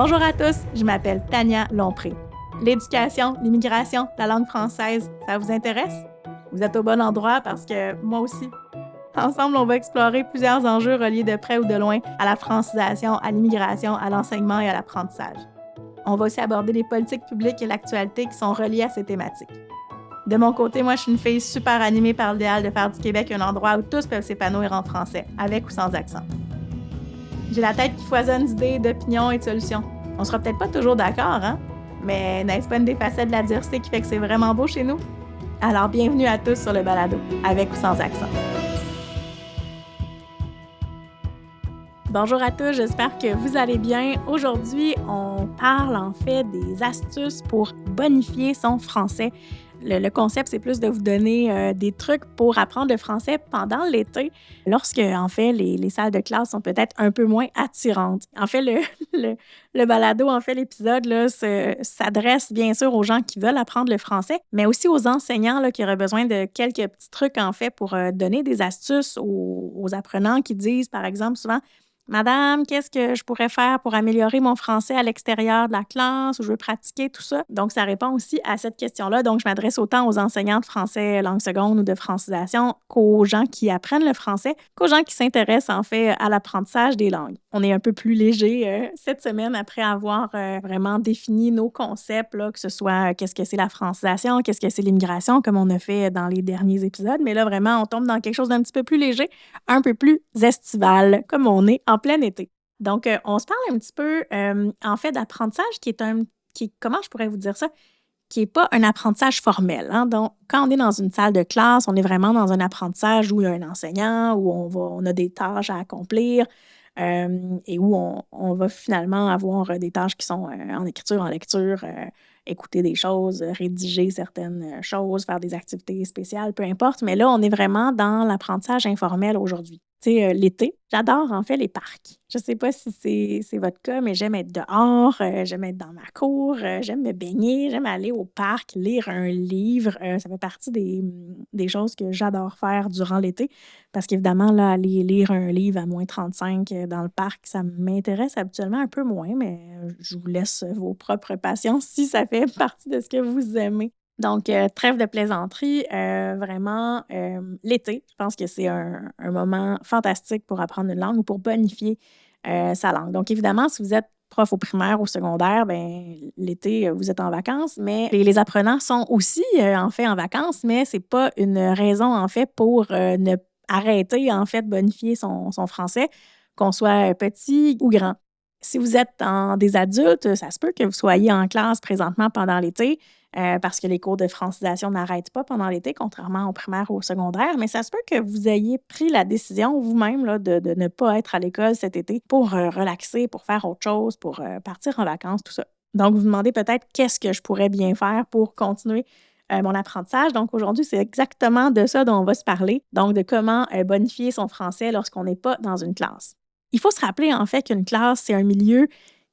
Bonjour à tous, je m'appelle Tania Lompré. L'éducation, l'immigration, la langue française, ça vous intéresse? Vous êtes au bon endroit parce que moi aussi. Ensemble, on va explorer plusieurs enjeux reliés de près ou de loin à la francisation, à l'immigration, à l'enseignement et à l'apprentissage. On va aussi aborder les politiques publiques et l'actualité qui sont reliées à ces thématiques. De mon côté, moi, je suis une fille super animée par l'idéal de faire du Québec un endroit où tous peuvent s'épanouir en français, avec ou sans accent. J'ai la tête qui foisonne d'idées, d'opinions et de solutions. On sera peut-être pas toujours d'accord, hein? Mais n'est-ce pas une des facettes de la diversité qui fait que c'est vraiment beau chez nous? Alors, bienvenue à tous sur le balado, avec ou sans accent. Bonjour à tous, j'espère que vous allez bien. Aujourd'hui, on parle en fait des astuces pour bonifier son français. Le concept, c'est plus de vous donner des trucs pour apprendre le français pendant l'été, lorsque, en fait, les salles de classe sont peut-être un peu moins attirantes. En fait, le balado, en fait, l'épisode, là, s'adresse bien sûr aux gens qui veulent apprendre le français, mais aussi aux enseignants là, qui auraient besoin de quelques petits trucs, en fait, pour donner des astuces aux apprenants qui disent, par exemple, souvent, Madame, qu'est-ce que je pourrais faire pour améliorer mon français à l'extérieur de la classe où je veux pratiquer tout ça? Donc, ça répond aussi à cette question-là. Donc, je m'adresse autant aux enseignants de français langue seconde ou de francisation qu'aux gens qui apprennent le français, qu'aux gens qui s'intéressent en fait à l'apprentissage des langues. On est un peu plus léger cette semaine après avoir vraiment défini nos concepts, là, que ce soit qu'est-ce que c'est la francisation, qu'est-ce que c'est l'immigration, comme on a fait dans les derniers épisodes. Mais là, vraiment, on tombe dans quelque chose d'un petit peu plus léger, un peu plus estival, comme on est en plein été. Donc, on se parle un petit peu, en fait, d'apprentissage comment je pourrais vous dire ça, qui n'est pas un apprentissage formel. Hein? Donc, quand on est dans une salle de classe, on est vraiment dans un apprentissage où il y a un enseignant, où on a des tâches à accomplir et où on va finalement avoir des tâches qui sont en écriture, en lecture, écouter des choses, rédiger certaines choses, faire des activités spéciales, peu importe. Mais là, on est vraiment dans l'apprentissage informel aujourd'hui. Tu sais, l'été, j'adore en fait les parcs. Je ne sais pas si c'est votre cas, mais j'aime être dehors, j'aime être dans ma cour, j'aime me baigner, j'aime aller au parc, lire un livre. Ça fait partie des choses que j'adore faire durant l'été parce qu'évidemment, là, aller lire un livre à -35 dans le parc, ça m'intéresse habituellement un peu moins, mais je vous laisse vos propres passions si ça fait partie de ce que vous aimez. Donc, trêve de plaisanterie, vraiment, l'été, je pense que c'est un moment fantastique pour apprendre une langue ou pour bonifier sa langue. Donc, évidemment, si vous êtes prof au primaire, au secondaire, ben l'été, vous êtes en vacances, mais les apprenants sont aussi, en fait, en vacances, mais c'est pas une raison, en fait, pour ne arrêter, en fait, de bonifier son français, qu'on soit petit ou grand. Si vous êtes des adultes, ça se peut que vous soyez en classe présentement pendant l'été, parce que les cours de francisation n'arrêtent pas pendant l'été, contrairement au primaire ou au secondaire, mais ça se peut que vous ayez pris la décision vous-même là, de ne pas être à l'école cet été pour relaxer, pour faire autre chose, pour partir en vacances, tout ça. Donc, vous vous demandez peut-être qu'est-ce que je pourrais bien faire pour continuer mon apprentissage. Donc, aujourd'hui, c'est exactement de ça dont on va se parler. Donc, de comment bonifier son français lorsqu'on n'est pas dans une classe. Il faut se rappeler, en fait, qu'une classe, c'est un milieu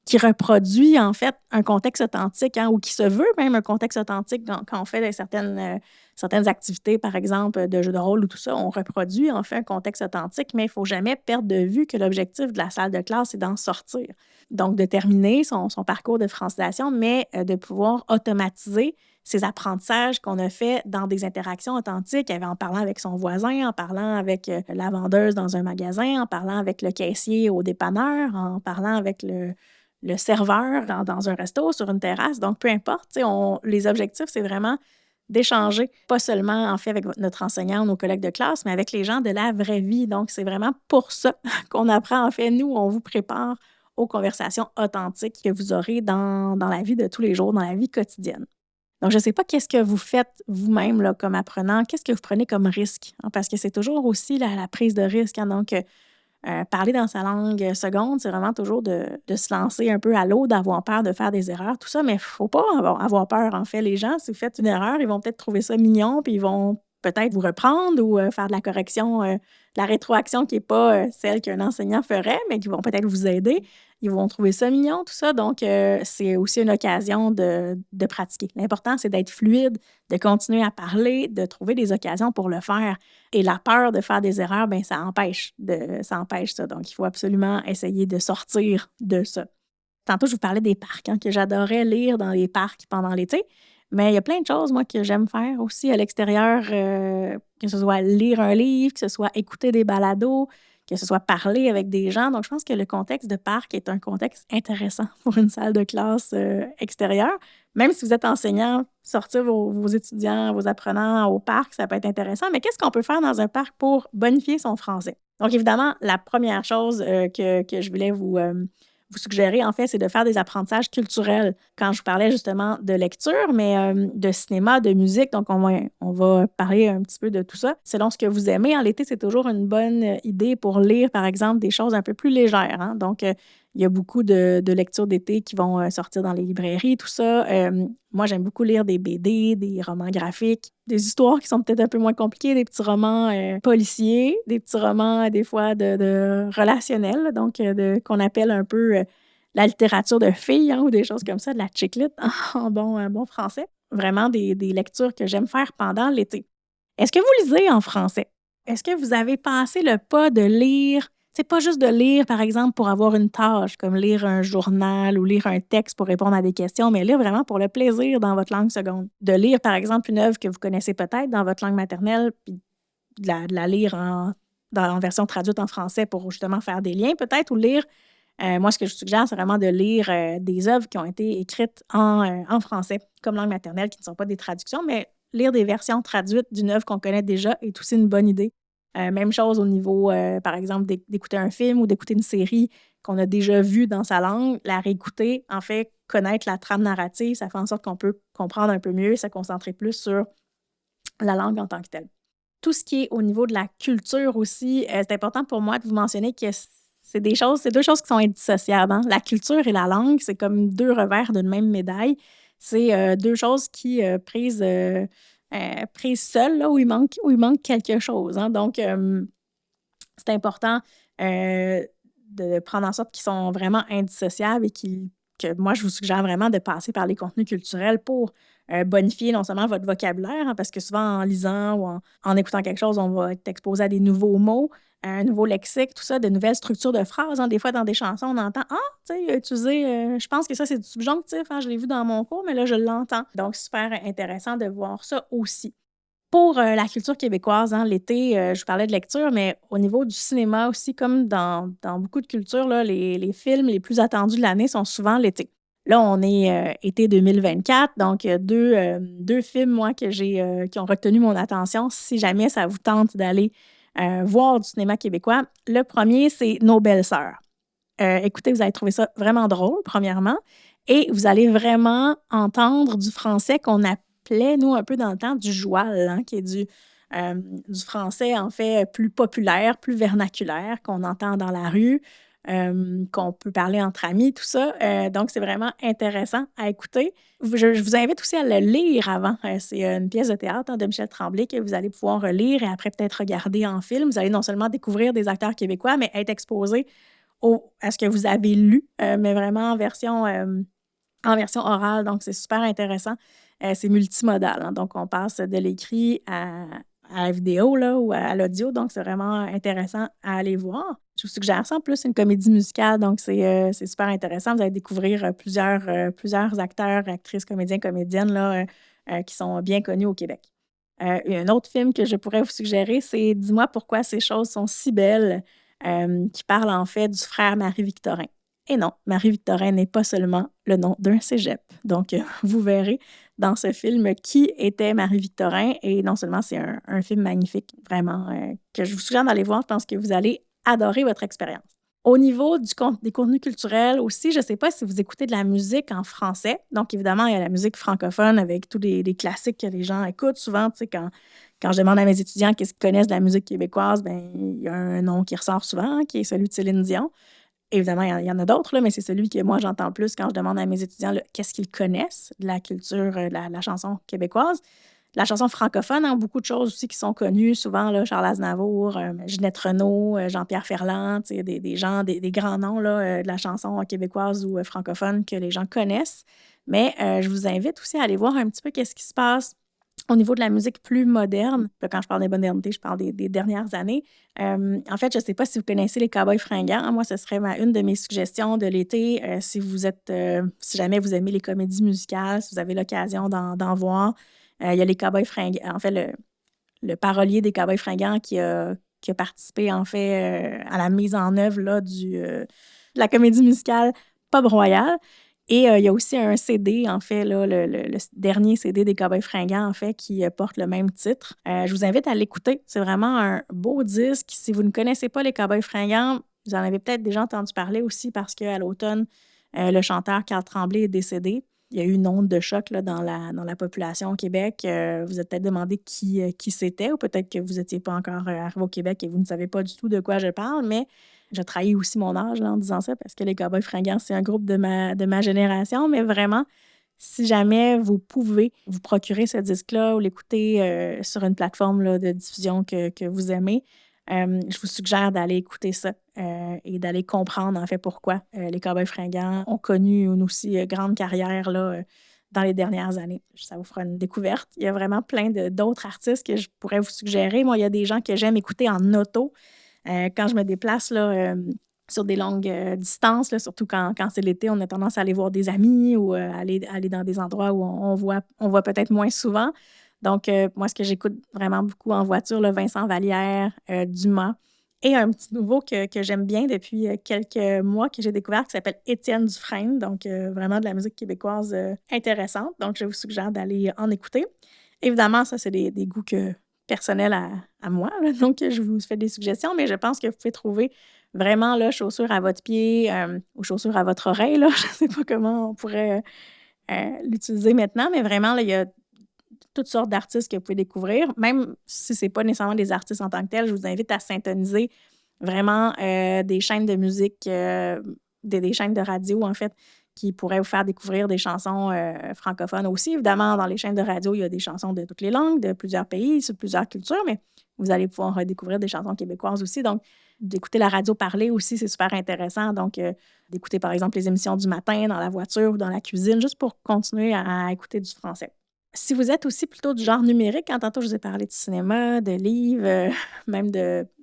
qui reproduit, en fait, un contexte authentique, hein, ou qui se veut même un contexte authentique quand on fait certaines activités, par exemple, de jeux de rôle ou tout ça. On reproduit, en fait, un contexte authentique, mais il ne faut jamais perdre de vue que l'objectif de la salle de classe, c'est d'en sortir. Donc, de terminer son parcours de francisation, mais de pouvoir automatiser ces apprentissages qu'on a fait dans des interactions authentiques, en parlant avec son voisin, en parlant avec la vendeuse dans un magasin, en parlant avec le caissier au dépanneur, en parlant avec le serveur dans un resto, sur une terrasse. Donc, peu importe, les objectifs, c'est vraiment d'échanger, pas seulement en fait avec notre enseignant ou nos collègues de classe, mais avec les gens de la vraie vie. Donc, c'est vraiment pour ça qu'on apprend. En fait, nous, on vous prépare aux conversations authentiques que vous aurez dans la vie de tous les jours, dans la vie quotidienne. Donc, je ne sais pas qu'est-ce que vous faites vous-même là, comme apprenant, qu'est-ce que vous prenez comme risque, hein, parce que c'est toujours aussi la prise de risque. Hein, donc, parler dans sa langue seconde, c'est vraiment toujours de se lancer un peu à l'eau, d'avoir peur de faire des erreurs, tout ça, mais il ne faut pas avoir peur. En fait, les gens, si vous faites une erreur, ils vont peut-être trouver ça mignon, puis ils vont peut-être vous reprendre ou faire de la correction, de la rétroaction qui n'est pas celle qu'un enseignant ferait, mais qui vont peut-être vous aider. Ils vont trouver ça mignon, tout ça. Donc, c'est aussi une occasion de pratiquer. L'important, c'est d'être fluide, de continuer à parler, de trouver des occasions pour le faire. Et la peur de faire des erreurs, bien, ça empêche ça. Donc, il faut absolument essayer de sortir de ça. Tantôt, je vous parlais des parcs, hein, que j'adorais lire dans les parcs pendant l'été. Mais il y a plein de choses, moi, que j'aime faire aussi à l'extérieur, que ce soit lire un livre, que ce soit écouter des balados, que ce soit parler avec des gens. Donc, je pense que le contexte de parc est un contexte intéressant pour une salle de classe extérieure. Même si vous êtes enseignant, sortir vos étudiants, vos apprenants au parc, ça peut être intéressant. Mais qu'est-ce qu'on peut faire dans un parc pour bonifier son français? Donc, évidemment, la première chose que je voulais vous suggérer, en fait, c'est de faire des apprentissages culturels. Quand je vous parlais justement de lecture, mais de cinéma, de musique, donc on va parler un petit peu de tout ça. Selon ce que vous aimez, en l'été, c'est toujours une bonne idée pour lire, par exemple, des choses un peu plus légères, hein. Donc, il y a beaucoup de lectures d'été qui vont sortir dans les librairies, tout ça. Moi, j'aime beaucoup lire des BD, des romans graphiques, des histoires qui sont peut-être un peu moins compliquées, des petits romans policiers, des petits romans, des fois, de relationnels, donc qu'on appelle un peu la littérature de filles, hein, ou des choses comme ça, de la chick lit en bon français. Vraiment des lectures que j'aime faire pendant l'été. Est-ce que vous lisez en français? Est-ce que vous avez passé le pas de lire? C'est pas juste de lire, par exemple, pour avoir une tâche, comme lire un journal ou lire un texte pour répondre à des questions, mais lire vraiment pour le plaisir dans votre langue seconde. De lire, par exemple, une œuvre que vous connaissez peut-être dans votre langue maternelle, puis de la lire en version traduite en français pour justement faire des liens, peut-être, ou lire. Moi, ce que je suggère, c'est vraiment de lire des œuvres qui ont été écrites en français, comme langue maternelle, qui ne sont pas des traductions, mais lire des versions traduites d'une œuvre qu'on connaît déjà est aussi une bonne idée. Même chose au niveau, par exemple, d'écouter un film ou d'écouter une série qu'on a déjà vue dans sa langue, la réécouter, en fait, connaître la trame narrative, ça fait en sorte qu'on peut comprendre un peu mieux, se concentrer plus sur la langue en tant que telle. Tout ce qui est au niveau de la culture aussi, c'est important pour moi de vous mentionner que c'est deux choses qui sont indissociables, hein. La culture et la langue, c'est comme deux revers d'une même médaille. C'est deux choses qui, prises seules, là, où il manque quelque chose, hein. Donc, c'est important de prendre en sorte qu'ils sont vraiment indissociables et que moi, je vous suggère vraiment de passer par les contenus culturels pour bonifier non seulement votre vocabulaire, hein, parce que souvent en lisant ou en écoutant quelque chose, on va être exposé à des nouveaux mots, un nouveau lexique, tout ça, de nouvelles structures de phrases, hein. Des fois, dans des chansons, on entend «Ah, tu sais, il a utilisé, je pense que ça, c'est du subjonctif, hein, je l'ai vu dans mon cours, mais là, je l'entends». Donc, super intéressant de voir ça aussi. Pour la culture québécoise, hein, l'été, je vous parlais de lecture, mais au niveau du cinéma aussi, comme dans beaucoup de cultures, là, les films les plus attendus de l'année sont souvent l'été. Là, on est été 2024, donc deux films, moi, qui ont retenu mon attention, si jamais ça vous tente d'aller voir du cinéma québécois. Le premier, c'est Nos belles sœurs. Écoutez, vous allez trouver ça vraiment drôle, premièrement, et vous allez vraiment entendre du français qu'on appelait, nous, un peu dans le temps, du joual, hein, qui est du français, en fait, plus populaire, plus vernaculaire, qu'on entend dans la rue, qu'on peut parler entre amis, tout ça. Donc, c'est vraiment intéressant à écouter. Je vous invite aussi à le lire avant. C'est une pièce de théâtre, hein, de Michel Tremblay que vous allez pouvoir lire et après peut-être regarder en film. Vous allez non seulement découvrir des acteurs québécois, mais être exposé à ce que vous avez lu, mais vraiment en version orale. Donc, c'est super intéressant. C'est multimodal, hein, donc on passe de l'écrit à la vidéo là, ou à l'audio. Donc, c'est vraiment intéressant à aller voir. Je vous suggère ça. En plus, c'est une comédie musicale, donc c'est super intéressant. Vous allez découvrir plusieurs acteurs, actrices, comédiens, comédiennes là, qui sont bien connus au Québec. Et un autre film que je pourrais vous suggérer, c'est Dis-moi pourquoi ces choses sont si belles, qui parle en fait du frère Marie-Victorin. Et non, Marie-Victorin n'est pas seulement le nom d'un cégep. Donc, vous verrez dans ce film qui était Marie-Victorin. Et non seulement c'est un film magnifique, vraiment, que je vous suggère d'aller voir. Je pense que vous allez adorer votre expérience. Au niveau des contenus culturels aussi, je ne sais pas si vous écoutez de la musique en français. Donc, évidemment, il y a la musique francophone avec tous les classiques que les gens écoutent. Souvent, tu sais, quand je demande à mes étudiants qu'est-ce qu'ils connaissent de la musique québécoise, ben il y a un nom qui ressort souvent, hein, qui est celui de Céline Dion. Évidemment, il y en a d'autres, là, mais c'est celui que moi j'entends le plus quand je demande à mes étudiants là, qu'est-ce qu'ils connaissent de la culture, de la chanson québécoise. La chanson francophone, hein, beaucoup de choses aussi qui sont connues, souvent là, Charles Aznavour, Ginette Renault, Jean-Pierre Ferland, des gens, des grands noms là, de la chanson québécoise ou francophone que les gens connaissent. Mais je vous invite aussi à aller voir un petit peu qu'est-ce qui se passe Au niveau de la musique plus moderne, là, quand je parle de modernité, je parle des dernières années. En fait, je ne sais pas si vous connaissez les Cowboys Fringants. Moi, ce serait une de mes suggestions de l'été. Si jamais vous aimez les comédies musicales, si vous avez l'occasion d'en voir, il y a les Cowboys Fringants. En fait, le parolier des Cowboys Fringants qui a participé, en fait, à la mise en œuvre là, de la comédie musicale Pub Royal. Et il y a aussi un CD, en fait, là, le dernier CD des Cowboys Fringants, en fait, qui porte le même titre. Je vous invite à l'écouter. C'est vraiment un beau disque. Si vous ne connaissez pas les Cowboys Fringants, vous en avez peut-être déjà entendu parler aussi parce qu'à l'automne, le chanteur Carl Tremblay est décédé. Il y a eu une onde de choc là, dans la population au Québec. Vous êtes peut-être demandé qui c'était, ou peut-être que vous n'étiez pas encore arrivé au Québec et vous ne savez pas du tout de quoi je parle, mais je trahis aussi mon âge là, en disant ça parce que les Cowboys Fringants, c'est un groupe de ma génération, mais vraiment, si jamais vous pouvez vous procurer ce disque-là ou l'écouter sur une plateforme là, de diffusion que vous aimez, je vous suggère d'aller écouter ça et d'aller comprendre en fait pourquoi les Cowboys Fringants ont connu une aussi grande carrière là, dans les dernières années. Ça vous fera une découverte. Il y a vraiment plein d'autres artistes que je pourrais vous suggérer. Moi, il y a des gens que j'aime écouter en auto. Quand je me déplace là, sur des longues distances, là, surtout quand c'est l'été, on a tendance à aller voir des amis ou aller dans des endroits où on voit peut-être moins souvent. Donc, moi, ce que j'écoute vraiment beaucoup en voiture, là, Vincent Vallière, Dumas, et un petit nouveau que j'aime bien depuis quelques mois que j'ai découvert qui s'appelle Étienne Dufresne. Donc, vraiment de la musique québécoise intéressante. Donc, je vous suggère d'aller en écouter. Évidemment, ça, c'est des goûts personnels à moi. Là. Donc, je vous fais des suggestions, mais je pense que vous pouvez trouver vraiment là, chaussures à votre pied ou chaussures à votre oreille. Là. Je ne sais pas comment on pourrait l'utiliser maintenant, mais vraiment, là, il y a toutes sortes d'artistes que vous pouvez découvrir. Même si ce n'est pas nécessairement des artistes en tant que tels, je vous invite à syntoniser vraiment des chaînes de musique, des chaînes de radio, en fait, qui pourraient vous faire découvrir des chansons francophones aussi. Évidemment, dans les chaînes de radio, il y a des chansons de toutes les langues, de plusieurs pays, sur plusieurs cultures, mais vous allez pouvoir découvrir des chansons québécoises aussi. Donc, d'écouter la radio parler aussi, c'est super intéressant. Donc, d'écouter, par exemple, les émissions du matin dans la voiture ou dans la cuisine, juste pour continuer à écouter du français. Si vous êtes aussi plutôt du genre numérique, hein, tantôt je vous ai parlé de cinéma, de livres, même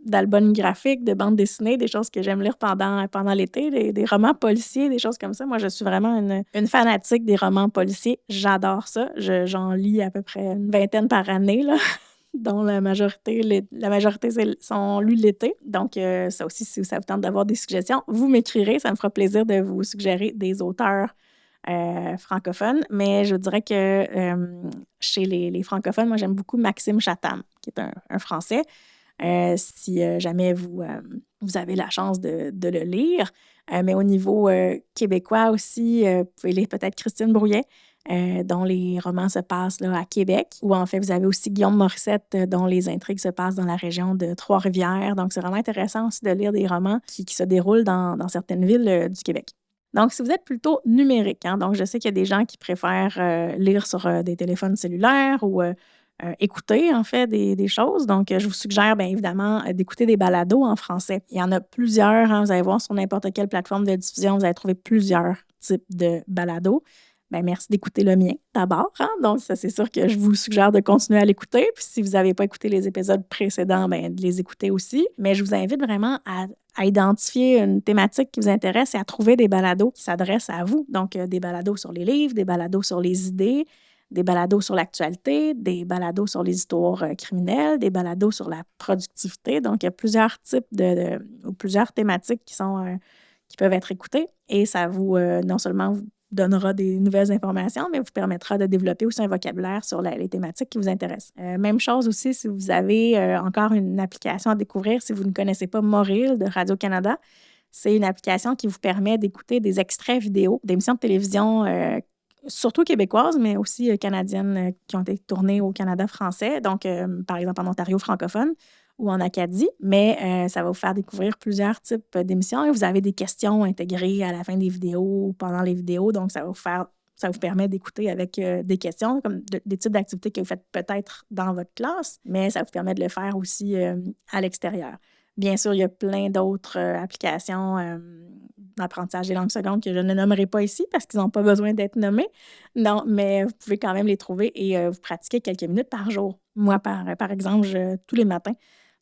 d'albums graphiques, de bandes dessinées, des choses que j'aime lire pendant l'été, des romans policiers, des choses comme ça. Moi, je suis vraiment une fanatique des romans policiers. J'adore ça. J'en lis à peu près une vingtaine par année, là, dont la majorité sont lus l'été. Donc, ça aussi, si ça vous tente d'avoir des suggestions, vous m'écrirez. Ça me fera plaisir de vous suggérer des auteurs francophones, mais je vous dirais que chez les francophones, moi, j'aime beaucoup Maxime Chatham, qui est un Français. Si jamais vous avez la chance de le lire. Mais au niveau québécois aussi, vous pouvez lire peut-être Christine Brouillet, dont les romans se passent là, à Québec. Ou en fait, vous avez aussi Guillaume Morissette, dont les intrigues se passent dans la région de Trois-Rivières. Donc, c'est vraiment intéressant aussi de lire des romans qui se déroulent dans certaines villes du Québec. Donc, si vous êtes plutôt numérique, hein, donc je sais qu'il y a des gens qui préfèrent lire sur des téléphones cellulaires ou écouter, en fait, des choses. Donc, je vous suggère, bien évidemment, d'écouter des balados en français. Il y en a plusieurs. Hein, vous allez voir sur n'importe quelle plateforme de diffusion, vous allez trouver plusieurs types de balados. Bien, merci d'écouter le mien d'abord. Hein? Donc, ça, c'est sûr que je vous suggère de continuer à l'écouter. Puis, si vous n'avez pas écouté les épisodes précédents, bien, de les écouter aussi. Mais je vous invite vraiment à identifier une thématique qui vous intéresse et à trouver des balados qui s'adressent à vous. Donc, des balados sur les livres, des balados sur les idées, des balados sur l'actualité, des balados sur les histoires criminelles, des balados sur la productivité. Donc, il y a plusieurs types ou plusieurs thématiques qui peuvent être écoutées. Et ça vous, non seulement vous donnera des nouvelles informations, mais vous permettra de développer aussi un vocabulaire sur les thématiques qui vous intéressent. Même chose aussi si vous avez encore une application à découvrir, si vous ne connaissez pas Moril de Radio-Canada. C'est une application qui vous permet d'écouter des extraits vidéo d'émissions de télévision surtout québécoises, mais aussi canadiennes qui ont été tournées au Canada français, donc par exemple en Ontario francophone ou en Acadie, mais ça va vous faire découvrir plusieurs types d'émissions et vous avez des questions intégrées à la fin des vidéos ou pendant les vidéos, donc ça vous permet d'écouter avec des questions, comme des types d'activités que vous faites peut-être dans votre classe, mais ça vous permet de le faire aussi à l'extérieur. Bien sûr, il y a plein d'autres applications d'apprentissage des langues secondes que je ne nommerai pas ici parce qu'ils n'ont pas besoin d'être nommés. Non, mais vous pouvez quand même les trouver et vous pratiquez quelques minutes par jour. Moi, par exemple, tous les matins,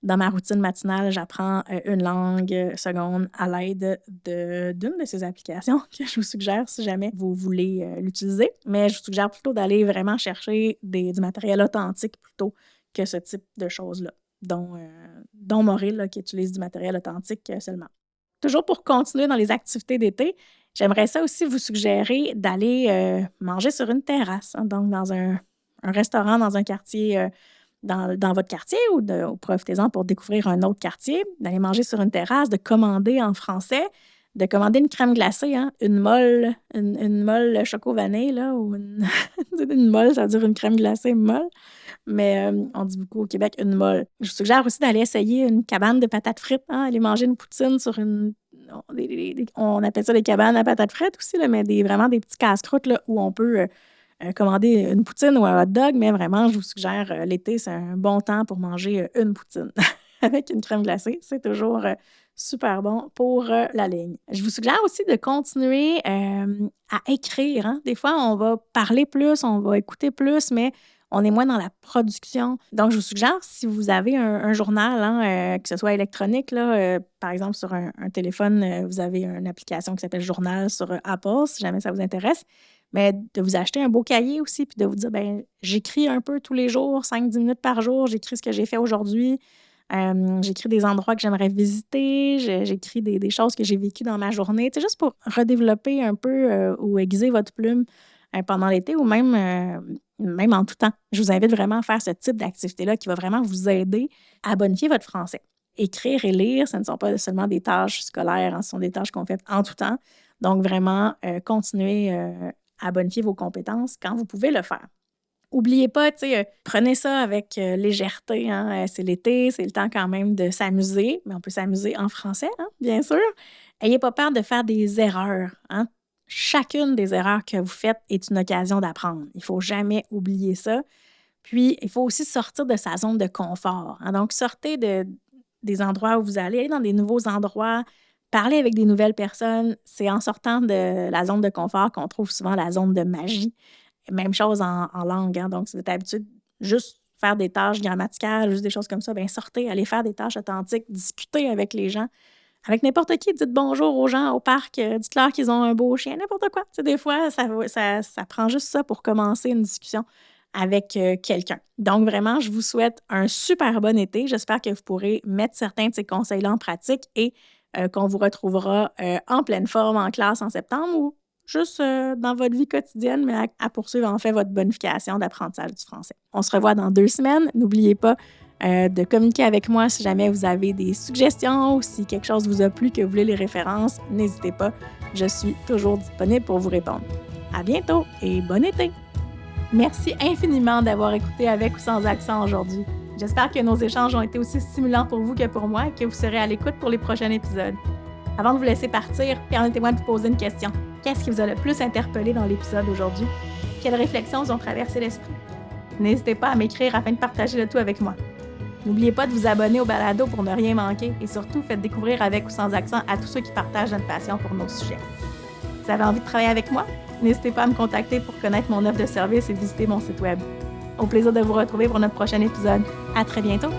dans ma routine matinale, j'apprends une langue seconde à l'aide d'une de ces applications que je vous suggère si jamais vous voulez l'utiliser. Mais je vous suggère plutôt d'aller vraiment chercher du matériel authentique plutôt que ce type de choses-là, dont Moril, là, qui utilise du matériel authentique seulement. Toujours pour continuer dans les activités d'été, j'aimerais ça aussi vous suggérer d'aller manger sur une terrasse, hein, donc dans un restaurant dans un quartier, dans votre quartier ou profitez-en pour découvrir un autre quartier, d'aller manger sur une terrasse, de commander en français, de commander une crème glacée, hein, une molle choco-vanille, là, ou une molle, ça veut dire une crème glacée molle, mais on dit beaucoup au Québec une molle. Je vous suggère aussi d'aller essayer une cabane de patates frites, hein, aller manger une poutine sur on appelle ça des cabanes à patates frites aussi, là, mais vraiment des petits casse-croûtes là, où on peut commander une poutine ou un hot dog, mais vraiment, je vous suggère, l'été, c'est un bon temps pour manger une poutine avec une crème glacée. C'est toujours super bon pour la ligne. Je vous suggère aussi de continuer à écrire, hein. Des fois, on va parler plus, on va écouter plus, mais on est moins dans la production. Donc, je vous suggère, si vous avez un journal, hein, que ce soit électronique, là, par exemple, sur un téléphone, vous avez une application qui s'appelle Journal sur Apple, si jamais ça vous intéresse. Mais de vous acheter un beau cahier aussi, puis de vous dire, ben j'écris un peu tous les jours, 5-10 minutes par jour, j'écris ce que j'ai fait aujourd'hui, j'écris des endroits que j'aimerais visiter, j'écris des choses que j'ai vécues dans ma journée, tu sais, juste pour redévelopper un peu ou aiguiser votre plume pendant l'été ou même en tout temps. Je vous invite vraiment à faire ce type d'activité-là qui va vraiment vous aider à bonifier votre français. Écrire et lire, ce ne sont pas seulement des tâches scolaires, hein, ce sont des tâches qu'on fait en tout temps. Donc, vraiment, continuez à bonifier vos compétences quand vous pouvez le faire. N'oubliez pas, prenez ça avec légèreté, hein, c'est l'été, c'est le temps quand même de s'amuser, mais on peut s'amuser en français, hein, bien sûr. Ayez pas peur de faire des erreurs, hein. Chacune des erreurs que vous faites est une occasion d'apprendre. Il ne faut jamais oublier ça. Puis, il faut aussi sortir de sa zone de confort, hein. Donc, sortez des endroits où vous allez dans des nouveaux endroits, parler avec des nouvelles personnes. C'est en sortant de la zone de confort qu'on trouve souvent la zone de magie. Même chose en langue, hein. Donc, si vous êtes habitué de juste faire des tâches grammaticales, juste des choses comme ça, bien sortez, allez faire des tâches authentiques, discutez avec les gens. Avec n'importe qui, dites bonjour aux gens au parc, dites-leur qu'ils ont un beau chien, n'importe quoi. Tu sais, des fois, ça prend juste ça pour commencer une discussion avec quelqu'un. Donc, vraiment, je vous souhaite un super bon été. J'espère que vous pourrez mettre certains de ces conseils-là en pratique et qu'on vous retrouvera en pleine forme en classe en septembre ou juste dans votre vie quotidienne, mais à poursuivre en fait votre bonification d'apprentissage du français. On se revoit dans 2 semaines. N'oubliez pas de communiquer avec moi si jamais vous avez des suggestions ou si quelque chose vous a plu, que vous voulez les références. N'hésitez pas, je suis toujours disponible pour vous répondre. À bientôt et bon été! Merci infiniment d'avoir écouté avec ou sans accent aujourd'hui. J'espère que nos échanges ont été aussi stimulants pour vous que pour moi et que vous serez à l'écoute pour les prochains épisodes. Avant de vous laisser partir, permettez-moi de vous poser une question. Qu'est-ce qui vous a le plus interpellé dans l'épisode aujourd'hui? Quelles réflexions vous ont traversé l'esprit? N'hésitez pas à m'écrire afin de partager le tout avec moi. N'oubliez pas de vous abonner au balado pour ne rien manquer et surtout, faites découvrir avec ou sans accent à tous ceux qui partagent notre passion pour nos sujets. Vous avez envie de travailler avec moi? N'hésitez pas à me contacter pour connaître mon offre de service et visiter mon site web. Au plaisir de vous retrouver pour notre prochain épisode. À très bientôt!